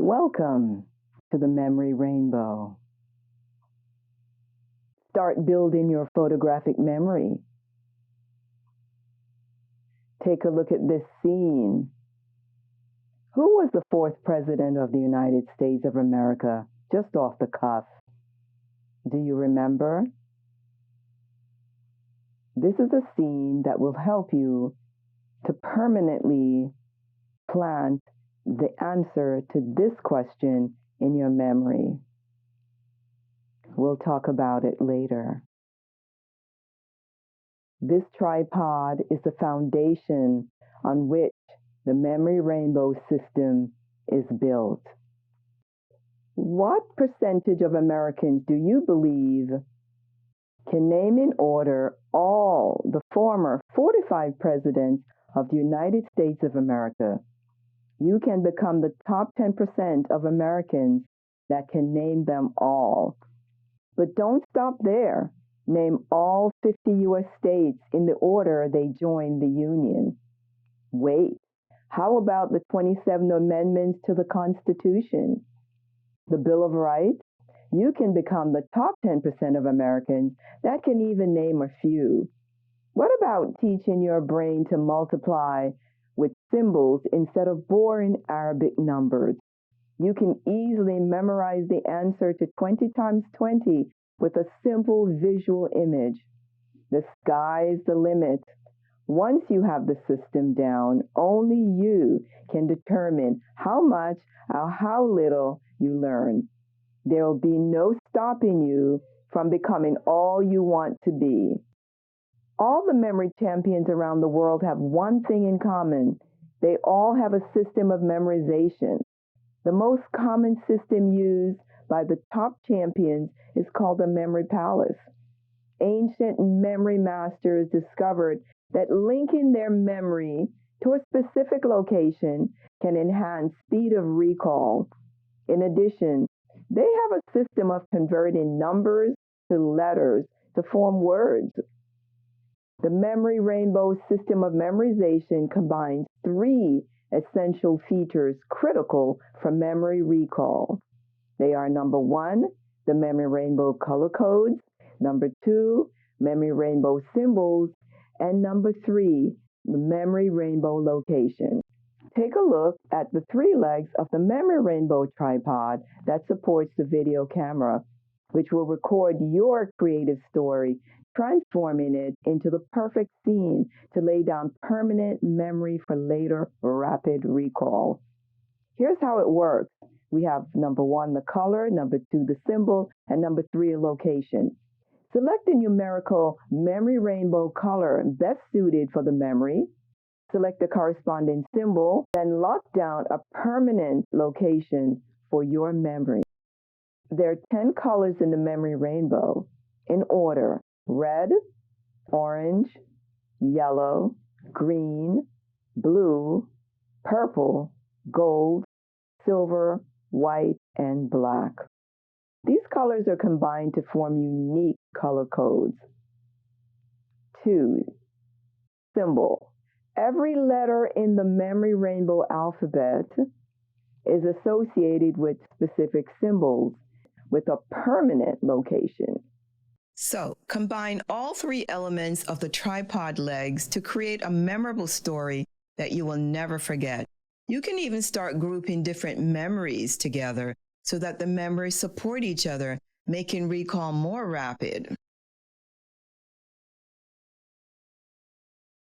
Welcome to the memory rainbow. Start building your photographic memory. Take a look at this scene. Who was the fourth president of the United States of America, just off the cuff? Do you remember? This is a scene that will help you to permanently plant the answer to this question in your memory. We'll talk about it later. This tripod is the foundation on which the memory rainbow system is built. What percentage of Americans do you believe can name in order all the former 45 presidents of the United States of America? You can become the top 10% of Americans that can name them all. But don't stop there. Name all 50 U.S. states in the order they joined the Union. Wait, how about the 27 amendments to the Constitution? The Bill of Rights? You can become the top 10% of Americans that can even name a few. What about teaching your brain to multiply with symbols instead of boring Arabic numbers? You can easily memorize the answer to 20 times 20 with a simple visual image. The sky's the limit. Once you have the system down, only you can determine how much or how little you learn. There will be no stopping you from becoming all you want to be. All the memory champions around the world have one thing in common. They all have a system of memorization. The most common system used by the top champions is called the memory palace. Ancient memory masters discovered that linking their memory to a specific location can enhance speed of recall. In addition, they have a system of converting numbers to letters to form words. The memory rainbow system of memorization combines three essential features critical for memory recall. They are number one, the memory rainbow color codes, number two, memory rainbow symbols, and number three, the memory rainbow location. Take a look at the three legs of the memory rainbow tripod that supports the video camera, which will record your creative story, transforming it into the perfect scene to lay down permanent memory for later rapid recall. Here's how it works. We have number one, the color, number two, the symbol, and number three, a location. Select the numerical memory rainbow color best suited for the memory. Select the corresponding symbol, then lock down a permanent location for your memory. There are 10 colors in the memory rainbow in order: red, orange, yellow, green, blue, purple, gold, silver, white, and black. These colors are combined to form unique color codes. 2. Symbol. Every letter in the memory rainbow alphabet is associated with specific symbols with a permanent location. So, combine all three elements of the tripod legs to create a memorable story that you will never forget. You can even start grouping different memories together so that the memories support each other, making recall more rapid.